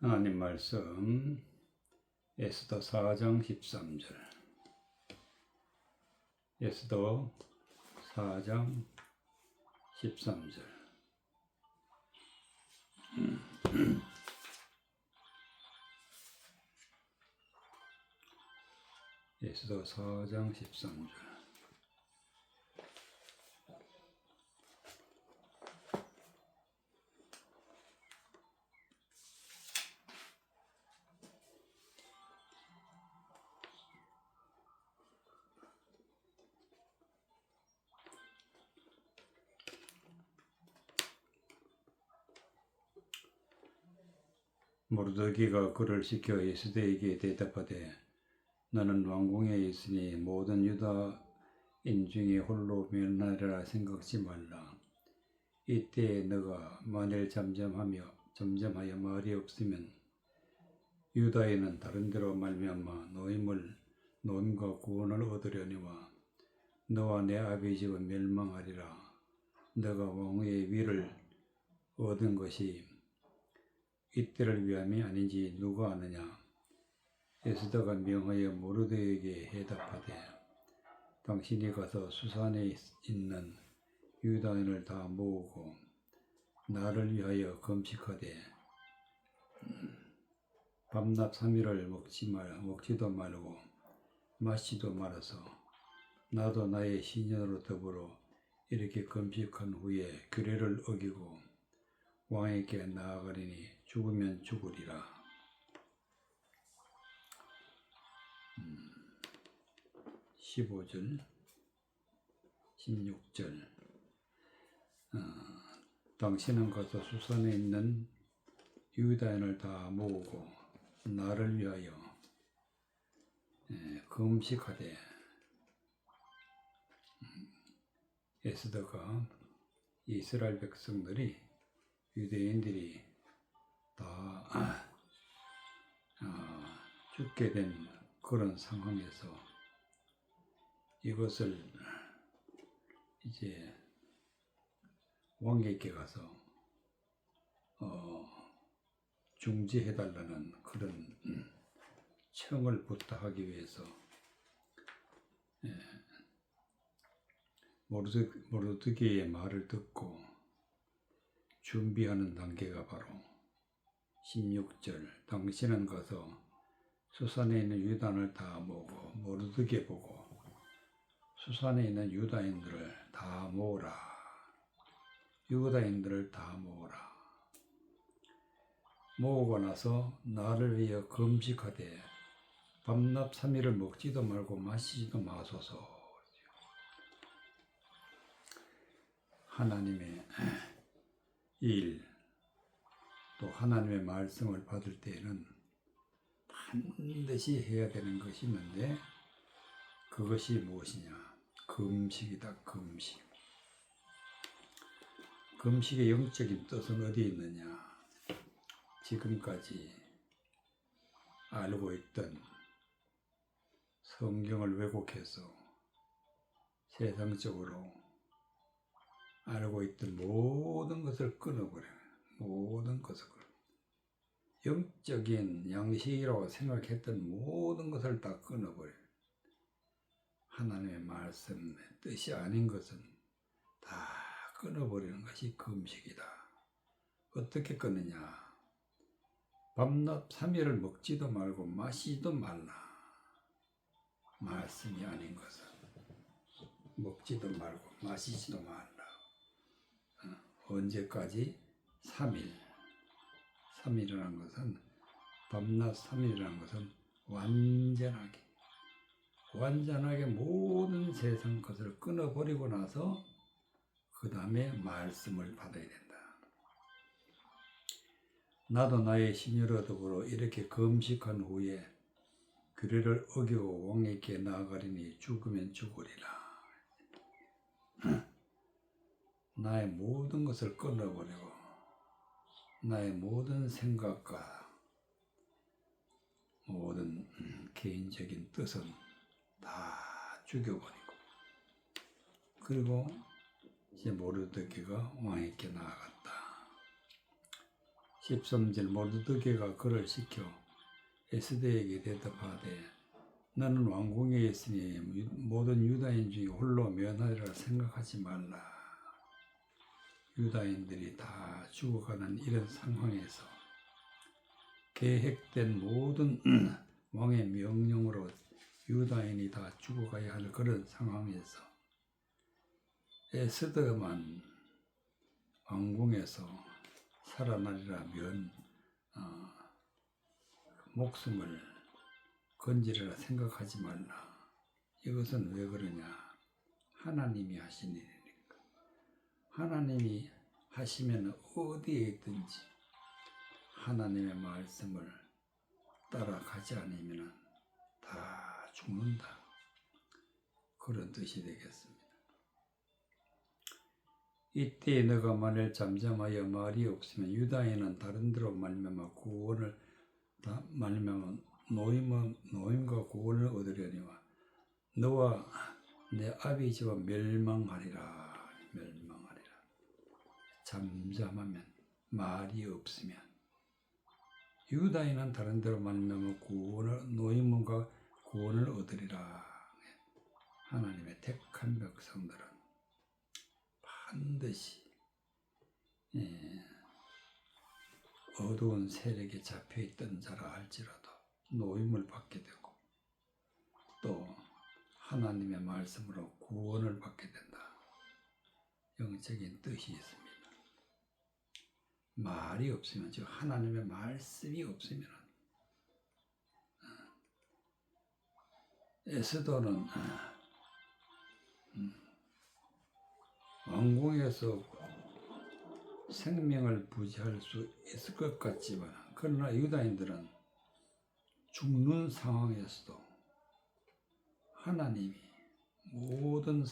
하나님 말씀 에스더 4장 13절. 에스더 4장 13절. 에스더 4장 13절. 모르드기가 그를 시켜 에스더에게 대답하되 너는 왕궁에 있으니 모든 유다인 중에 홀로 멸하리라 생각지 말라. 이때 너가 만일 잠잠하여 말이 없으면 유다인은 다른 데로 말미암아 노임과 구원을 얻으려니와 너와 내 아비 집은 멸망하리라. 너가 왕의 위를 얻은 것이 이때를 위함이 아닌지 누가 아느냐. 에스더가 명하여 모르드에게 해답하되 당신이 가서 수산에 있는 유다인을 다 모으고 나를 위하여 금식하되 밤낮 3일을 먹지도 말고 마시지도 말아서 나도 나의 시년으로 더불어 이렇게 금식한 후에 규례를 어기고 왕에게 나아가리니 죽으면 죽으리라. 15절 16절. 당신은 가서 수산에 있는 유다인을 다 모으고 나를 위하여 금식하되. 에스더가 이스라엘 백성들이 유대인들이 다 죽게 된 그런 상황에서 이것을 이제 왕에게 가서 중지해달라는 그런 청을 부탁하기 위해서 모르드기의 말을 듣고 준비하는 단계가 바로 16절. 당신은 가서 수산에 있는 유다인을 다 모으고 모르드게 보고 수산에 있는 유다인들을 다 모으라. 유다인들을 다 모으라. 모으고 나서 나를 위하여 금식하되 밤낮 3일을 먹지도 말고 마시지도 마소서. 하나님의 일, 또 하나님의 말씀을 받을 때에는 반드시 해야 되는 것이 있는데 그것이 무엇이냐? 금식이다. 금식. 금식의 영적인 뜻은 어디에 있느냐? 지금까지 알고 있던 성경을 왜곡해서 세상적으로 알고 있던 모든 것을 끊어버려요. 모든 것을. 영적인 양식이라고 생각했던 모든 것을 다 끊어버려요. 하나님의 말씀의 뜻이 아닌 것은 다 끊어버리는 것이 금식이다. 어떻게 끊느냐? 밤낮 3일을 먹지도 말고 마시지도 말라. 말씀이 아닌 것은 먹지도 말고 마시지도 말라. 언제까지? 3일. 3일이라는 것은 밤낮 3일이라는 것은 완전하게 모든 세상 것을 끊어버리고 나서 그 다음에 말씀을 받아야 된다. 나도 나의 시녀로 더불어 이렇게 금식한 후에 규례를 어기고 왕에게 나아가리니 죽으면 죽으리라. 나의 모든 것을 끊어버리고 나의 모든 생각과 모든 개인적인 뜻은 다 죽여버리고 그리고 이제 모르드기가 왕에게 나아갔다. 집섬질 모르드게가 그를 시켜 에스더에게 대답하되 너는 왕궁에 있으니 모든 유다인 중에 홀로 면하리라 생각하지 말라. 유다인들이 다 죽어가는 이런 상황에서 계획된 모든 왕의 명령으로 유다인이 다 죽어가야 할 그런 상황에서 에스더만 왕궁에서 살아나리라 목숨을 건지리라 생각하지 말라. 이것은 왜 그러냐? 하나님이 하신 일이니까. 하나님이 하시면 어디에 있든지 하나님의 말씀을 따라가지 않으면 다 죽는다. 그런 뜻이 되겠습니다. 이때 너가 만일 잠잠하여 말이 없으면 유다인은 다른 데로 말미암아 구원을 말미암아 노임과 구원을 얻으려니와 너와 내 아비 집은 멸망하리라. 잠잠하면 말이 없으면 유다인은 다른 데로 말미암아 노임과 구원을 얻으리라. 하나님의 택한 백성들은 반드시 어두운 세력에 잡혀있던 자라 할지라도 노임을 받게 되고 또 하나님의 말씀으로 구원을 받게 된다. 영적인 뜻이 있습니다. 말이 없으면, 즉 하나님의 말씀이 없으면 에스더는 왕궁에서 생명을 부지할 수 있을 것 같지만 그러나 유다인들은 죽는 상황에서도 하나님이 모든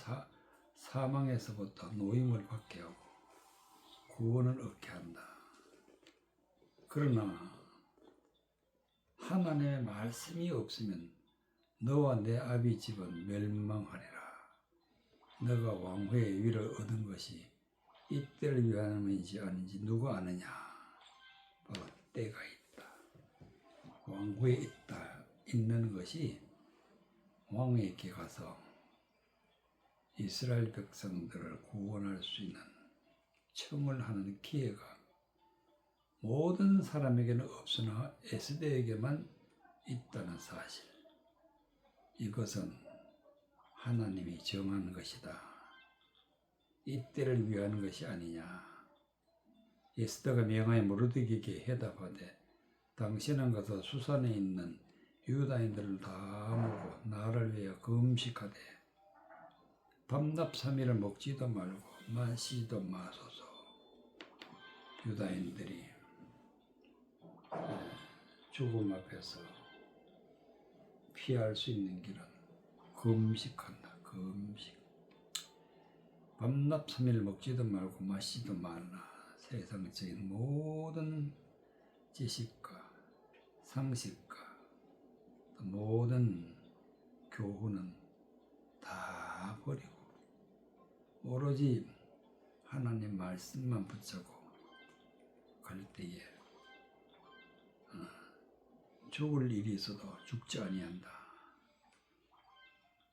사망에서부터 노임을 받게 하고 구원을 얻게 한다. 그러나 하나님의 말씀이 없으면 너와 내 아비 집은 멸망하리라. 너가 왕후의 위를 얻은 것이 이때를 위함인지 아닌지 누가 아느냐? 바로 때가 있다. 왕후에 있는 것이 왕에게 가서 이스라엘 백성들을 구원할 수 있는 청을 하는 기회가 모든 사람에게는 없으나 에스더에게만 있다는 사실. 이것은 하나님이 정한 것이다. 이때를 위한 것이 아니냐. 에스더가 명하여 모르드게에게 해답하되 당신은 가서 수산에 있는 유다인들을 다 모으고 나를 위하여 금식하되 밤낮 3일을 먹지도 말고 마시도 마소서. 유다인들이 죽음 앞에서 피할 수 있는 길은 금식한다. 금식. 밤낮 3일 먹지도 말고 마시도 말라. 세상적인 모든 지식과 상식과 모든 교훈은 다 버리고 오로지 하나님 말씀만 붙잡고 갈 때에 죽을 일이 있어도 죽지 아니한다.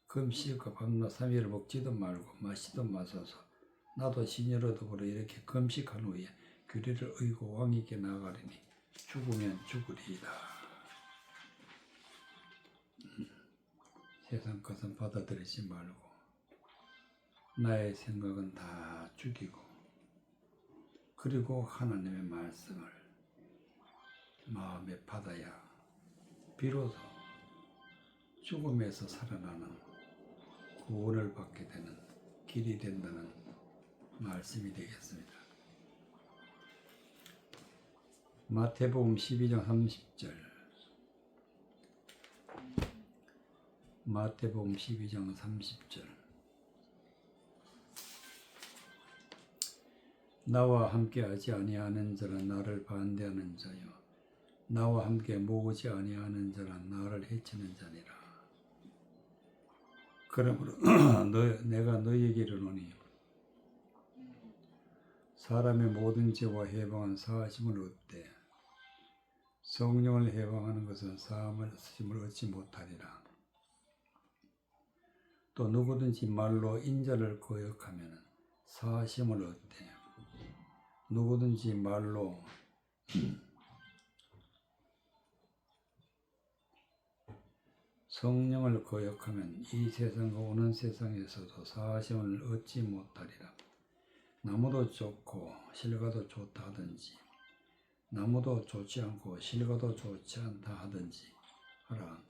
금식과 밤낮 3일을 먹지도 말고 마시도 마소서. 나도 시녀로 더불어 이렇게 금식한 후에 규례를 의고 왕에게 나아가리니 죽으면 죽으리이다. 세상 것은 받아들이지 말고 나의 생각은 다 죽이고 그리고 하나님의 말씀을 마음에 받아야 비로소 죽음에서 살아나는 구원을 받게 되는 길이 된다는 말씀이 되겠습니다. 마태복음 12장 30절. 마태복음 12장 30절. 나와 함께하지 아니하는 자는 나를 반대하는 자요 나와 함께 모으지 아니하는 자는 나를 해치는 자니라. 그러므로 내가 너희에게 이르노니 사람의 모든 죄와 해방은 사하심을 얻되 성령을 해방하는 것은 사함을 쓰심을 얻지 못하리라. 또 누구든지 말로 인자를 거역하면 사심을 얻되 누구든지 말로 성령을 거역하면 이 세상과 오는 세상에서도 사심을 얻지 못하리라. 나무도 좋고 실과도 좋다 하든지 나무도 좋지 않고 실과도 좋지 않다 하든지 하라.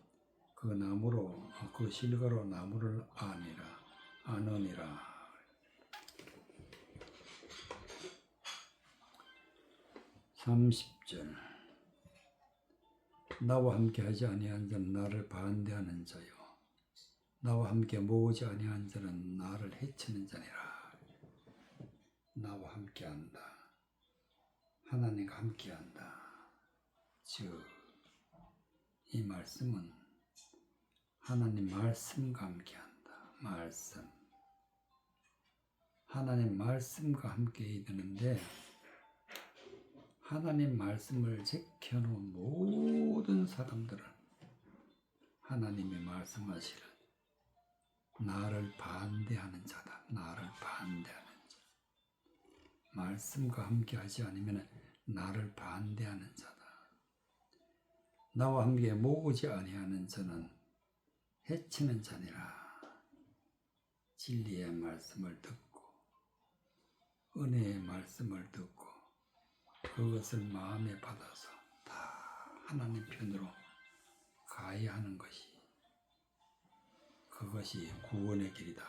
그 나무로 그 실과로 나무를 아느니라. 30절 나와 함께 하지 아니한 자는 나를 반대하는 자요 나와 함께 모으지 아니한 자는 나를 해치는 자니라. 나와 함께 한다. 하나님과 함께 한다. 즉 이 말씀은 하나님 말씀과 함께 한다. 말씀. 하나님 말씀과 함께 해야 되는데 하나님 말씀을 지켜놓은 모든 사람들은 하나님이 말씀하시는 나를 반대하는 자다. 나를 반대하는 자. 말씀과 함께 하지 않으면 나를 반대하는 자다. 나와 함께 모으지 아니하는 자는 해치는 자니라. 진리의 말씀을 듣고 은혜의 말씀을 듣고 그것을 마음에 받아서 다 하나님 편으로 가야 하는 것이 그것이 구원의 길이다.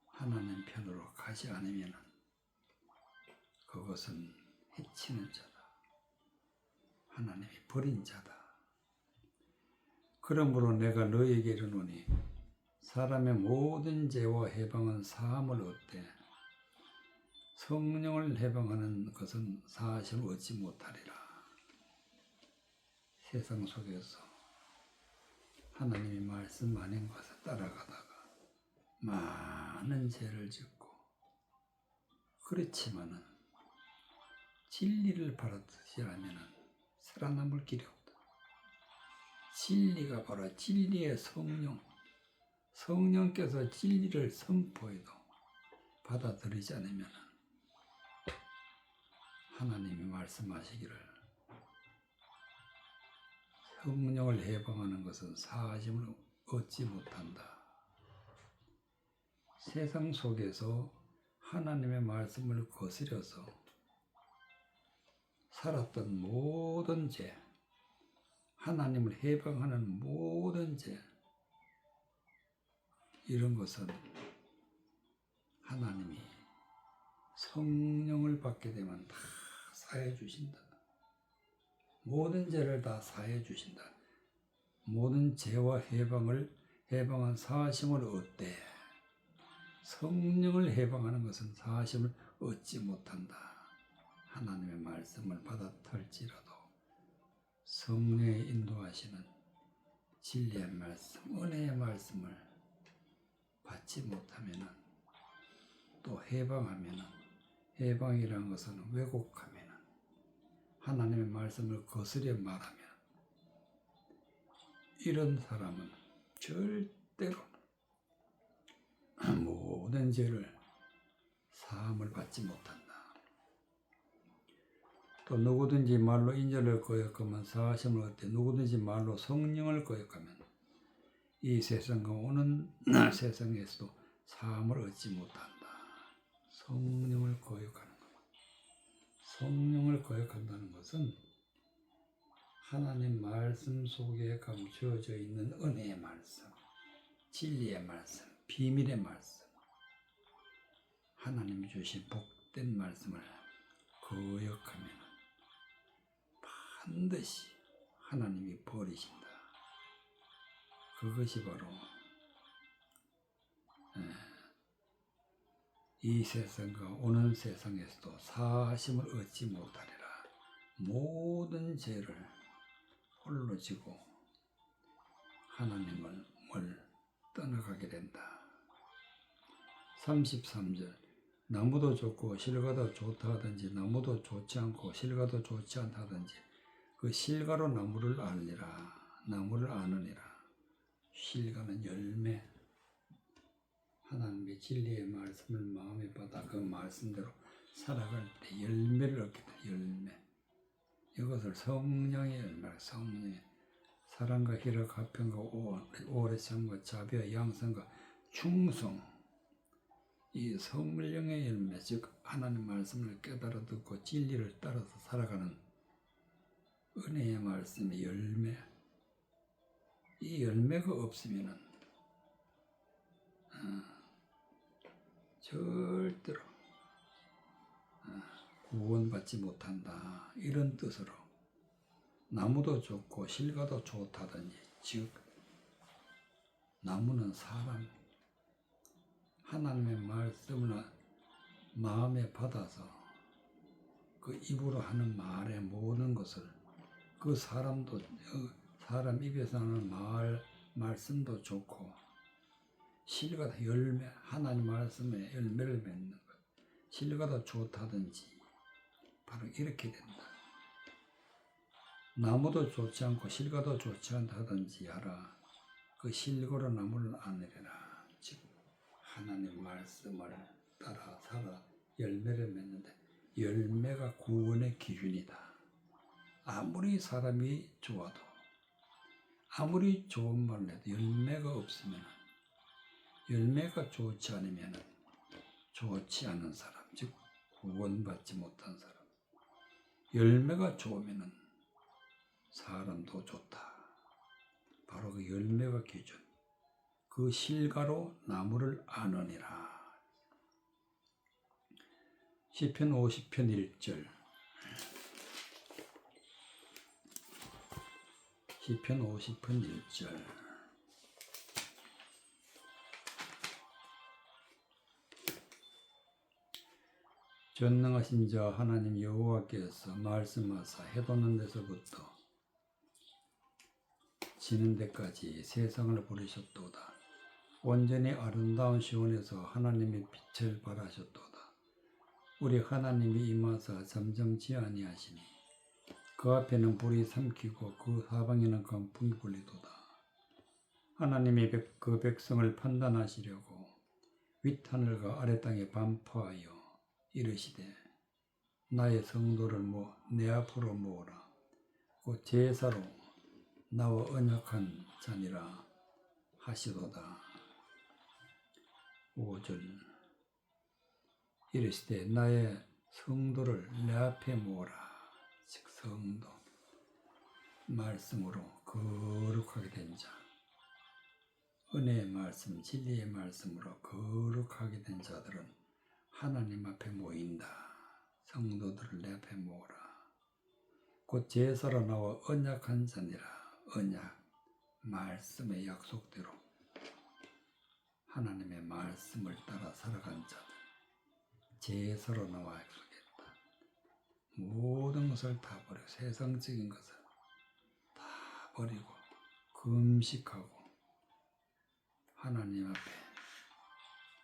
하나님 편으로 가지 않으면 그것은 해치는 자다. 하나님이 버린 자다. 그러므로 내가 너에게 이르노니 사람의 모든 죄와 해방은 사함을 얻되 성령을 해방하는 것은 사심을 얻지 못하리라. 세상 속에서 하나님의 말씀 아닌 것을 따라가다가 많은 죄를 짓고 그렇지만은 진리를 바라지 않으면 살아남을 길이 없다. 진리가 바로 진리의 성령께서 진리를 선포해도 받아들이지 않으면 하나님이 말씀하시기를 성령을 해방하는 것은 사심을 얻지 못한다. 세상 속에서 하나님의 말씀을 거스려서 살았던 모든 죄, 하나님을 해방하는 모든 죄, 이런 것은 하나님이 성령을 받게 되면 다 사해 주신다. 모든 죄를 다 사해 주신다. 모든 죄와 해방한 사심을 얻되 성령을 해방하는 것은 사심을 얻지 못한다. 하나님의 말씀을 받아들일지라도 성령의 인도하시는 진리의 말씀, 은혜의 말씀을 받지 못하면은 또 해방이라는 것은 왜곡하면은 하나님의 말씀을 거스려 말하면 이런 사람은 절대로 모든 죄를 사함을 받지 못한다. 또 누구든지 말로 인자를 거역하면 사심을 얻되 누구든지 말로 성령을 거역하면 이 세상과 오는 세상에서도 사함을 얻지 못한다. 성령을 거역하는 것. 성령을 거역한다는 것은 하나님 말씀 속에 감추어져 있는 은혜의 말씀, 진리의 말씀, 비밀의 말씀, 하나님이 주신 복된 말씀을 거역하면 반드시 하나님이 버리신다. 그것이 바로 이 세상과 오는 세상에서도 사심을 얻지 못하리라. 모든 죄를 홀로 지고 하나님을 떠나가게 된다. 33절 나무도 좋고 실과도 좋다 하든지 나무도 좋지 않고 실과도 좋지 않다 하든지 그 실과로 나무를 알리라. 나무를 아느니라. 실과는 열매. 하나님의 진리의 말씀을 마음에 받아 그 말씀대로 살아갈 때 열매를 얻게 돼. 열매. 이것을 성령의 열매라. 성령의 사랑과 희락, 화평과 오래 참과 자비와 양선과 충성. 이 성령의 열매, 즉 하나님 말씀을 깨달아 듣고 진리를 따라서 살아가는 은혜의 말씀의 열매. 이 열매가 없으면은 절대로 구원받지 못한다. 이런 뜻으로 나무도 좋고 실과도 좋다더니, 즉 나무는 사람, 하나님의 말씀을 마음에 받아서 그 입으로 하는 말의 모든 것을, 그 사람 입에서 하는 말씀도 좋고, 실과도 열매, 하나님 말씀에 열매를 맺는 것, 실과도 좋다든지 바로 이렇게 된다. 나무도 좋지 않고 실과도 좋지 않다든지 하라. 그 실과로 나무를 아느리라. 즉 하나님 말씀을 따라 살아 열매를 맺는데, 열매가 구원의 기준이다. 아무리 사람이 좋아도, 아무리 좋은 말을 해도 열매가 없으면, 열매가 좋지 않으면 좋지 않은 사람, 즉 구원받지 못한 사람. 열매가 좋으면 사람도 좋다. 바로 그 열매가 기준. 그 실과로 나무를 아느니라. 시편 50편 1절. 시편 50편 1절. 전능하신 자 하나님 여호와께서 말씀하사 해돋는 데서부터 지는 데까지 세상을 부르셨도다. 온전히 아름다운 시온에서 하나님의 빛을 발하셨도다. 우리 하나님이 임하사 잠잠치 아니하시니 그 앞에는 불이 삼키고 그 사방에는 강풍이 불리도다. 하나님이 그 백성을 판단하시려고 윗하늘과 아래 땅에 반포하여 이르시되 나의 성도를 내 앞으로 모으라. 곧 제사로 나와 언약한 자니라 하시도다. 5절. 이르시되 나의 성도를 내 앞에 모으라. 즉 성도, 말씀으로 거룩하게 된 자, 은혜의 말씀, 진리의 말씀으로 거룩하게 된 자들은 하나님 앞에 모인다. 성도들을 내 앞에 모으라. 곧 제사로 나와 언약한 자니라. 언약, 말씀의 약속대로 하나님의 말씀을 따라 살아간 자들, 제사로 나와 약속했다. 모든 것을 다 버리고, 세상적인 것을 다 버리고 금식하고 하나님 앞에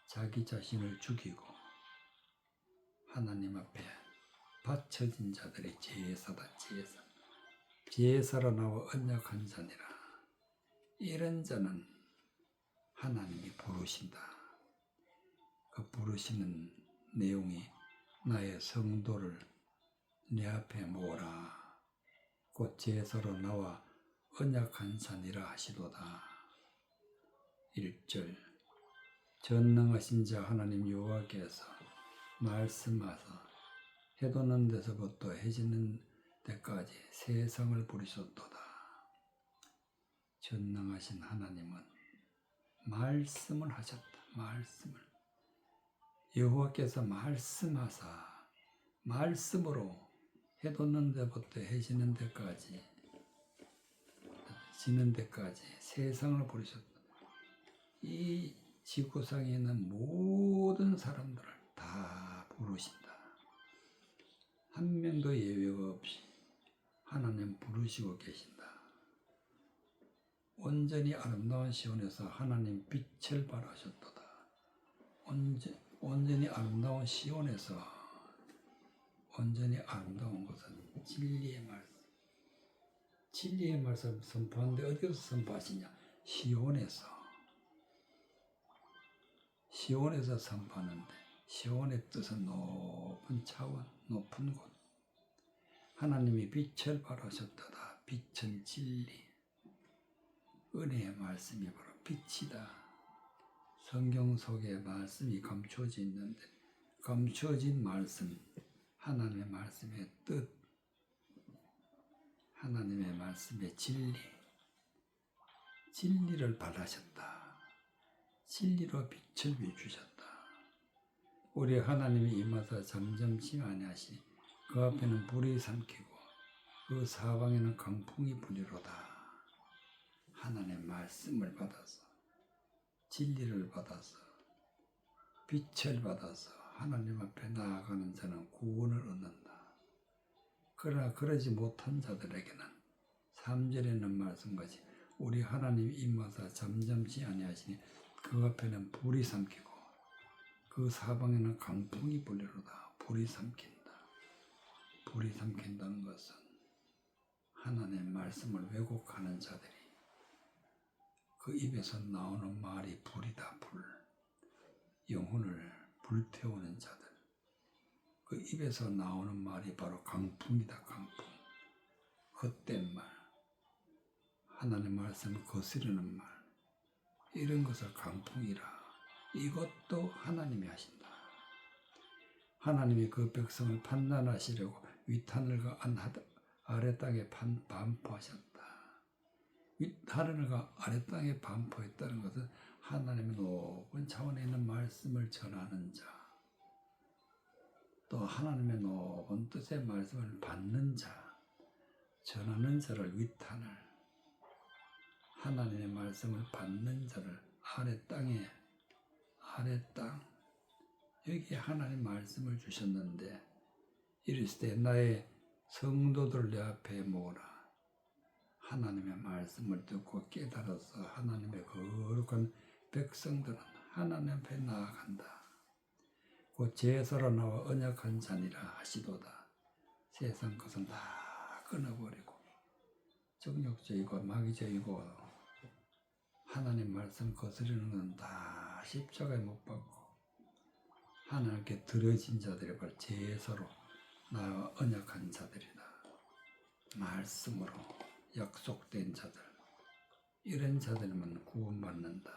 자기 자신을 죽이고 하나님 앞에 바쳐진 자들의 제사다. 제사. 제사로 나와 언약한 자니라. 이런 자는 하나님이 부르신다. 그 부르시는 내용이 나의 성도를 내 앞에 모으라. 곧 제사로 나와 언약한 자니라 하시도다. 1절. 전능하신 자 하나님 여호와께서 말씀하사 해돋는 데서부터 해지는 때까지 세상을 부르셨도다. 전능하신 하나님은 말씀을 하셨다. 말씀을. 여호와께서 말씀하사 말씀으로 해돋는 데부터 해지는 데까지, 지는 데까지 세상을 부르셨다. 이 지구상에 있는 모든 사람들을 다 부르신다. 한 명도 예외가 없이 하나님 부르시고 계신다. 온전히 아름다운 시온에서 하나님 빛을 발하셨도다. 온전히 아름다운 시온에서, 온전히 아름다운 것은 진리의 말씀, 진리의 말씀 선포하는데 어디서 선포하시냐? 시온에서 선포하는데 시온의 뜻은 높은 차원, 높은 곳. 하나님이 빛을 발하셨도다. 빛은 진리, 은혜의 말씀이 바로 빛이다. 성경 속에 말씀이 감추어져 있는데 감추어진 말씀, 하나님의 말씀의 뜻, 하나님의 말씀의 진리를 발하셨다. 진리로 빛을 비추셨다. 우리 하나님이 임하사 잠잠치 아니하시니 그 앞에는 불이 삼키고 그 사방에는 강풍이 불리로다. 하나님의 말씀을 받아서 진리를 받아서 빛을 받아서 하나님 앞에 나아가는 자는 구원을 얻는다. 그러나 그러지 못한 자들에게는 3절에 있는 말씀같이 우리 하나님이 임하사 잠잠치 아니하시니 그 앞에는 불이 삼키고 그 사방에는 강풍이 불리로다. 불이 삼킨다. 불이 삼킨다는 것은 하나님의 말씀을 왜곡하는 자들이 그 입에서 나오는 말이 불이다. 불. 영혼을 불태우는 자들. 그 입에서 나오는 말이 바로 강풍이다. 강풍. 헛된 말. 하나님의 말씀을 거스르는 말. 이런 것을 강풍이라. 이것도 하나님이 하신다. 하나님이 그 백성을 판단하시려고 윗하늘과 아래 땅에 반포하셨다. 윗하늘과 아래 땅에 반포했다는 것은 하나님의 높은 차원에 있는 말씀을 전하는 자, 또 하나님의 높은 뜻의 말씀을 받는 자, 전하는 자를 윗하늘, 하나님의 말씀을 받는 자를 아래 땅에, 아래 땅, 여기에 하나님 말씀을 주셨는데 이르시되 나의 성도들 내 앞에 모으라. 하나님의 말씀을 듣고 깨달아서 하나님의 거룩한 백성들은 하나님 앞에 나아간다. 곧 제사로 나와 언약한 자니라 하시도다. 세상 것은 다 끊어버리고 정욕적이고 마귀적이고 하나님 말씀 거스르는 건 다 십자가에 못 박고 하나님께 드려진 자들이 바로 제사로 나와 언약한 자들이다. 말씀으로 약속된 자들, 이런 자들만 구원받는다.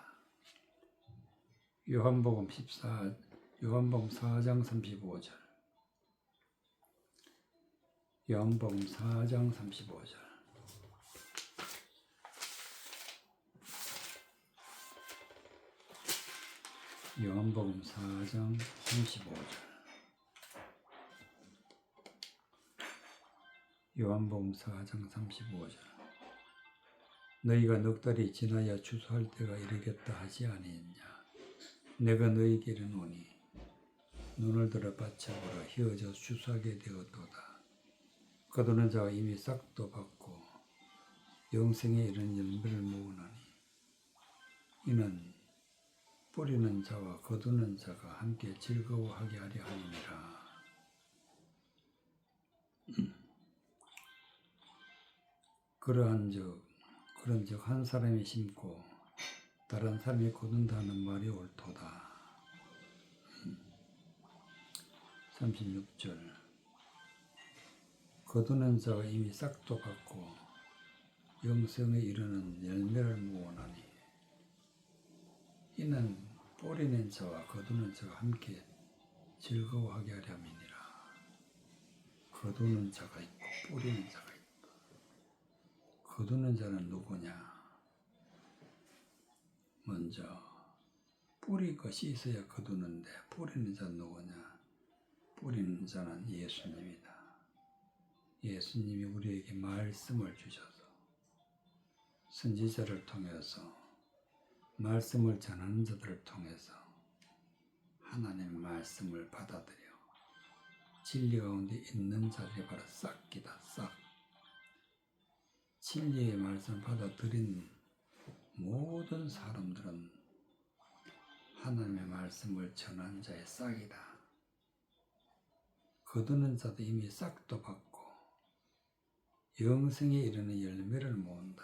요한복음 4장 35절. 요한복음 4장 35절. 요한복음 4장 35절. 요한복음 4장 35절. 너희가 넉 달이 지나야 추수할 때가 이르겠다 하지 아니했냐. 내가 너희에게 이르노니 눈을 들어 바쳐보라. 휘어져 추수하게 되었도다. 거두는 자가 이미 싹도 받고 영생에 이른 열매를 모으나니 이는 뿌리는 자와 거두는 자가 함께 즐거워하게 하려 함이니라. 그런즉 한 사람이 심고 다른 사람이 거둔다는 말이 옳도다. 36절. 거두는 자가 이미 싹도 받고 영생에 이르는 열매를 모으나니 이는 뿌리는 자와 거두는 자가 함께 즐거워하게 하려 함이니라. 거두는 자가 있고 뿌리는 자가 있다. 거두는 자는 누구냐? 먼저 뿌리 것이 있어야 거두는데 뿌리는 자는 누구냐? 뿌리는 자는 예수님이다. 예수님이 우리에게 말씀을 주셔서 선지자를 통해서 말씀을 전하는 자들을 통해서 하나님의 말씀을 받아들여 진리 가운데 있는 자들이 바로 싹이다. 싹. 진리의 말씀을 받아들인 모든 사람들은 하나님의 말씀을 전한 자의 싹이다. 거두는 자도 이미 싹도 받고 영생에 이르는 열매를 모은다.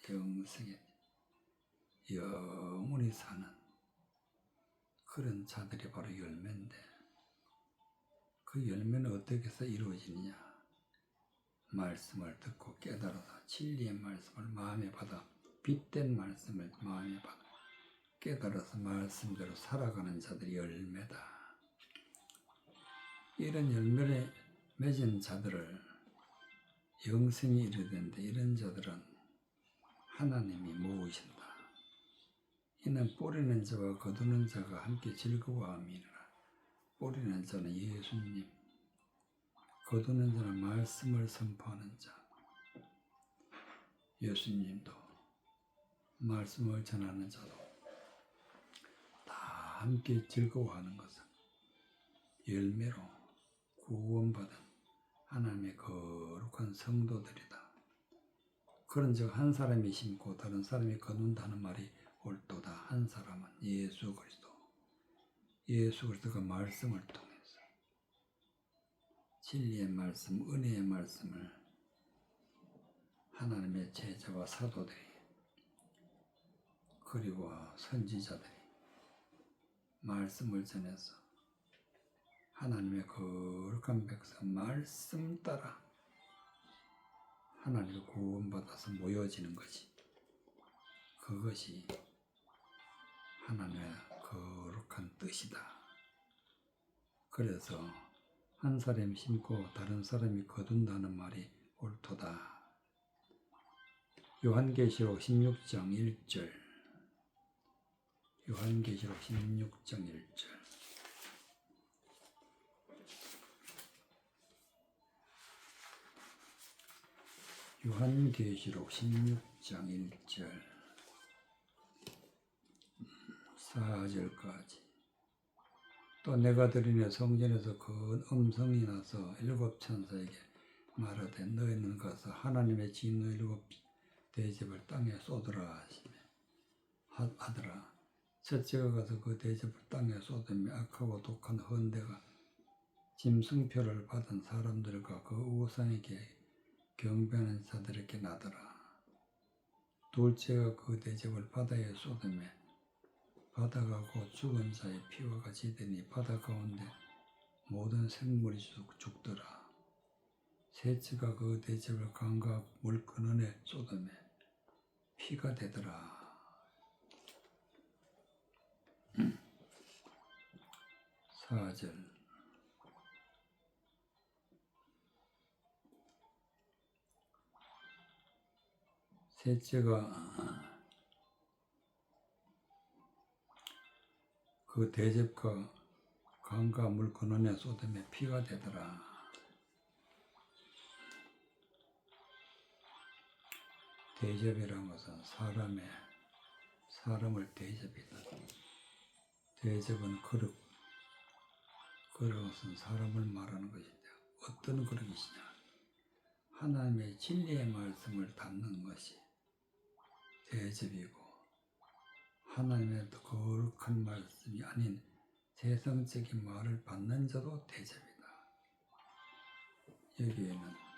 영생에 영원히 사는 그런 자들이 바로 열매인데, 그 열매는 어떻게 해서 이루어지느냐? 말씀을 듣고 깨달아서 진리의 말씀을 마음에 받아, 빛된 말씀을 마음에 받아 깨달아서 말씀대로 살아가는 자들이 열매다. 이런 열매를 맺은 자들을 영생이 이르는데, 이런 자들은 하나님이 모으신다. 이는 뿌리는 자와 거두는 자가 함께 즐거워함이니라. 뿌리는 자는 예수님, 거두는 자는 말씀을 선포하는 자. 예수님도 말씀을 전하는 자도 다 함께 즐거워하는 것은 열매로 구원받은 하나님의 거룩한 성도들이다. 그런즉 한 사람이 심고 다른 사람이 거둔다는 말이 옳도다. 한 사람은 예수 그리스도, 예수 그리스도가 말씀을 통해서 진리의 말씀, 은혜의 말씀을 하나님의 제자와 사도들이 그리고 선지자들이 말씀을 전해서 하나님의 거룩한 백성 말씀 따라 하나님의 구원받아서 모여지는 것이, 그것이 하나님의 거룩한 뜻이다. 그래서 한 사람이 심고 다른 사람이 거둔다는 말이 옳도다. 요한계시록 16장 1절, 요한계시록 16장 1절. 요한계시록 16장 1절 4절까지. 또 내가 들으니 성전에서 큰 음성이 나서 일곱 천사에게 말하되, 너희는 가서 하나님의 진노 일곱 대접을 땅에 쏟으라 하시며, 하더라. 첫째가 가서 그 대접을 땅에 쏟으며 악하고 독한 헌대가 짐승표를 받은 사람들과 그 우상에게 경배하는 자들에게 나더라. 둘째가 그 대접을 바다에 쏟으며 바다가 곧 죽은 자의 피와 같이 되니 바다 가운데 모든 생물이 죽더라. 셋째가 그 대접을 강과 물 근원에 쏟으며 피가 되더라. 4절. 셋째가 그 대접과 강과 물 근원에 쏟으며 피가 되더라. 대접이란 것은 사람을 대접이다. 대접은 그릇은 사람을 말하는 것인데, 어떤 그릇이냐? 하나님의 진리의 말씀을 담는 것이 대접이고, 하나님의 거룩한 말씀이 아닌 세상적인 말을 받는 자도 대접이다. 여기에는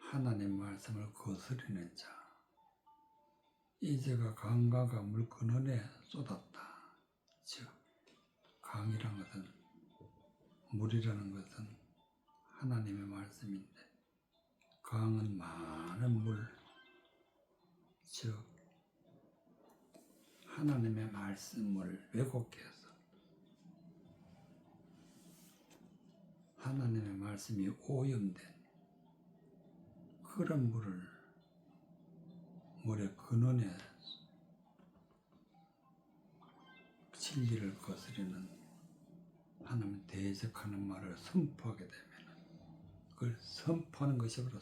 하나님의 말씀을 거스르는 자, 이제가 강과 물 근원에 쏟았다. 즉, 강이란 것은, 물이라는 것은 하나님의 말씀인데, 강은 많은 물, 즉 하나님의 말씀을 왜곡해서 하나님의 말씀이 오염된 그런 물의 근원에 진리를 거스르는 하나님 대적하는 말을 선포하게 되면, 그걸 선포하는 것이 바로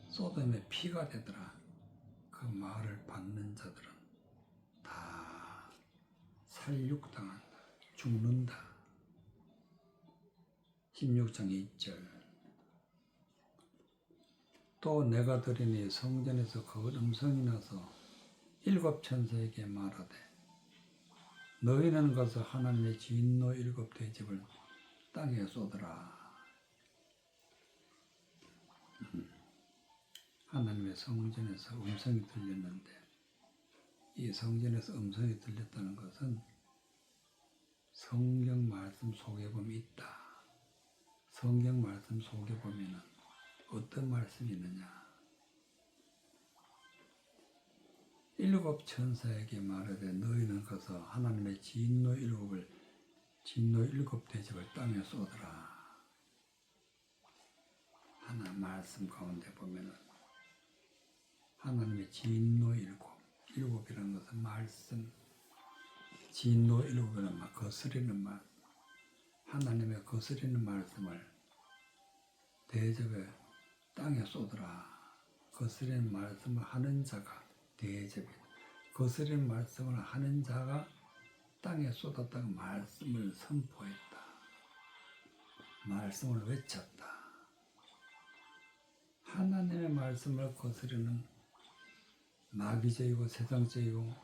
소돔의 피가 되더라. 그 말을 받는 자들은 다 살육당한다. 죽는다. 16장 2절. 또 내가 들으니 성전에서 큰 음성이 나서 일곱 천사에게 말하되, 너희는 가서 하나님의 진노 일곱 대접을 땅에 쏟으라. 하나님의 성전에서 음성이 들렸는데, 이 성전에서 음성이 들렸다는 것은 성경 말씀 속에 보면 있다. 성경 말씀 속에 보면은 어떤 말씀이 있느냐? 일곱 천사에게 말하되 너희는 가서 하나님의 진노 일곱 대접을 땅에 쏟으라. 하나 말씀 가운데 보면은 하나님의 진노 일곱이라는 것은 말씀, 진노 일곱이라는 말, 거스리는 말, 하나님의 거스리는 말씀을 대접에 땅에 쏟으라. 거스리는 말씀을 하는 자가 대접이다. 거스리는 말씀을 하는 자가 땅에 쏟았다가 말씀을 선포했다. 말씀을 외쳤다. 하나님의 말씀을 거스르는 마귀적이고 세상적이고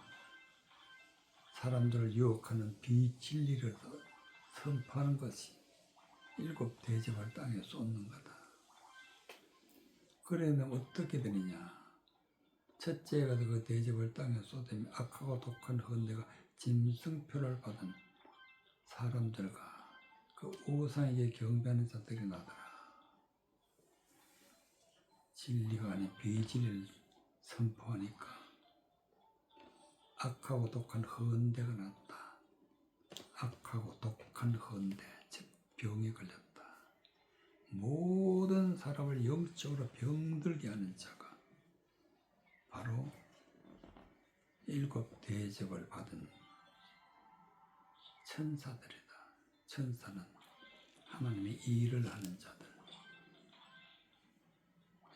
사람들을 유혹하는 비진리를 선포하는 것이 일곱 대접을 땅에 쏟는 거다. 그러면 어떻게 되느냐? 첫째가 그 대접을 땅에 쏟으면 악하고 독한 헌데가 짐승표를 받은 사람들과 그 우상에게 경배하는 자들이 나더라. 진리가 아닌 비진리를 선포하니까 악하고 독한 헌데가 났다. 악하고 독한 헌데, 즉 병이 걸렸다. 모든 사람을 영적으로 병들게 하는 자가 바로 일곱 대접을 받은 천사들이다. 천사는 하나님의 일을 하는 자들,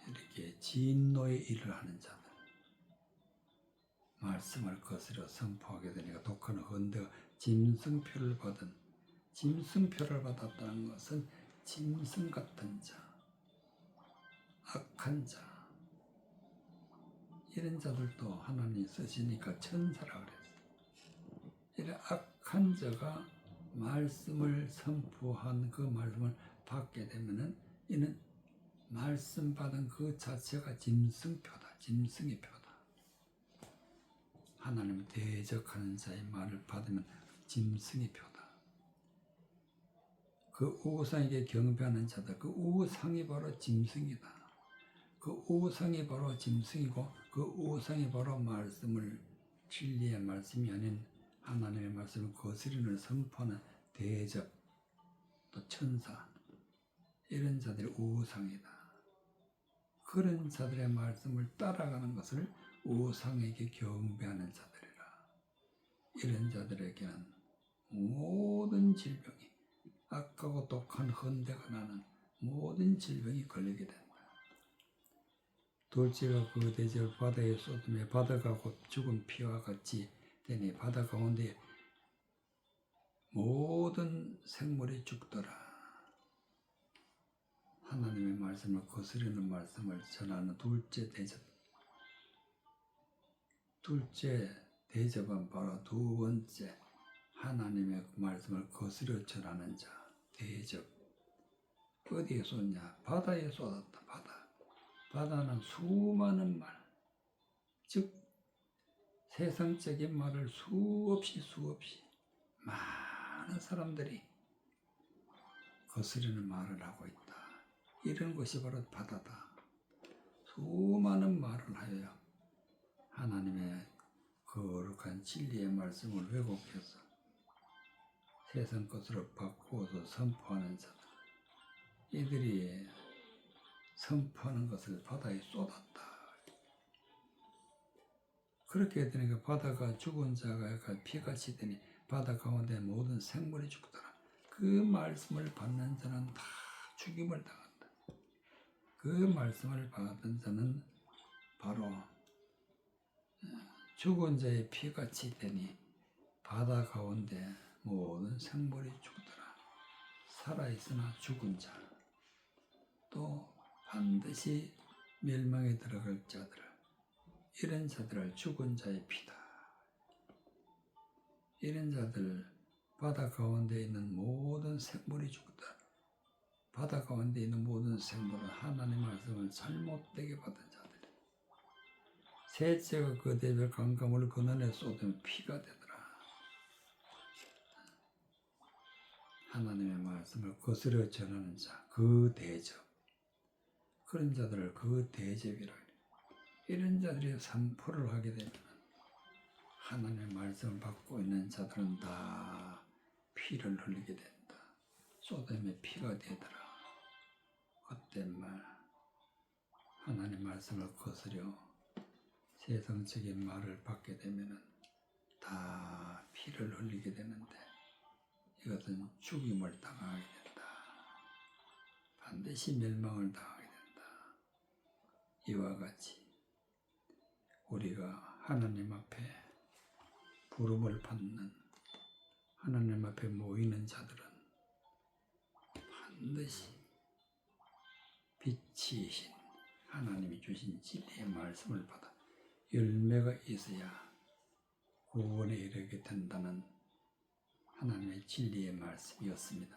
이렇게 진노의 일을 하는 자들, 말씀을 거스려 선포하게 되니까 독한 헌데가 짐승표를 받았다는 것은 짐승 같은 자, 악한 자, 이런 자들도 하나님이 쓰시니까 천사라 그랬어요. 이런 악한 자가 말씀을 선포한 그 말씀을 받게 되면은 이는 말씀 받은 그 자체가 짐승표다. 짐승의 표다. 하나님 대적하는 자의 말을 받으면 짐승의 표다. 그 우상에게 경배하는 자들, 그 우상이 바로 짐승이다. 그 우상이 바로 짐승이고 그 우상이 바로 말씀을, 진리의 말씀이 아닌 하나님의 말씀을 거스르는 선포하는 대접, 또 천사, 이런 자들이 우상이다. 그런 자들의 말씀을 따라가는 것을 우상에게 경배하는 자들이라. 이런 자들에게는 모든 질병이, 악하고 독한 헌데가 나는 모든 질병이 걸리게 된다. 둘째가 그 대접을 바다에 쏟으며 바다가 곧 죽은 피와 같이 되니 바다 가운데 모든 생물이 죽더라. 하나님의 말씀을 거스르는 말씀을 전하는 둘째 대접. 둘째 대접은 바로 두 번째 하나님의 말씀을 거스려 전하는 자, 대접. 어디에 쏟냐? 바다에 쏟았다. 바다는 수많은 말, 즉 세상적인 말을 수없이 많은 사람들이 거스르는 말을 하고 있다. 이런 것이 바로 바다다. 수많은 말을 하여 하나님의 거룩한 진리의 말씀을 왜곡해서 세상 것으로 바꾸어서 선포하는 자들, 이들이 선포하는 것을 바다에 쏟았다. 그렇게 되니까 바다가 죽은 자가 피같이 되니 바다 가운데 모든 생물이 죽더라. 그 말씀을 받는 자는 다 죽임을 당한다. 그 말씀을 받은 자는 바로 죽은 자의 피같이 되니 바다 가운데 모든 생물이 죽더라. 살아있으나 죽은 자, 또 반드시 멸망에 들어갈 자들, 이런 자들을 죽은 자의 피다. 이런 자들, 바다 가운데 있는 모든 생물이 죽다. 바다 가운데 있는 모든 생물은 하나님의 말씀을 잘못되게 받은 자들. 셋째가 그 대별 강가물 근원에 쏟으면 피가 되더라. 하나님의 말씀을 거스려 전하는 자, 그 대접. 그런 자들을 그 대접이라 그래요. 이런 자들이 산포를 하게 되면 하나님의 말씀을 받고 있는 자들은 다 피를 흘리게 된다. 소돔의 피가 되더라. 그땐 말 하나님 말씀을 거스려 세상적인 말을 받게 되면 다 피를 흘리게 되는데 이것은 죽임을 당하게 된다. 반드시 멸망을 당하게 된다. 이와 같이 우리가 하나님 앞에 부름을 받는 하나님 앞에 모이는 자들은 반드시 빛이신 하나님이 주신 진리의 말씀을 받아 열매가 있어야 구원에 이르게 된다는 하나님의 진리의 말씀이었습니다.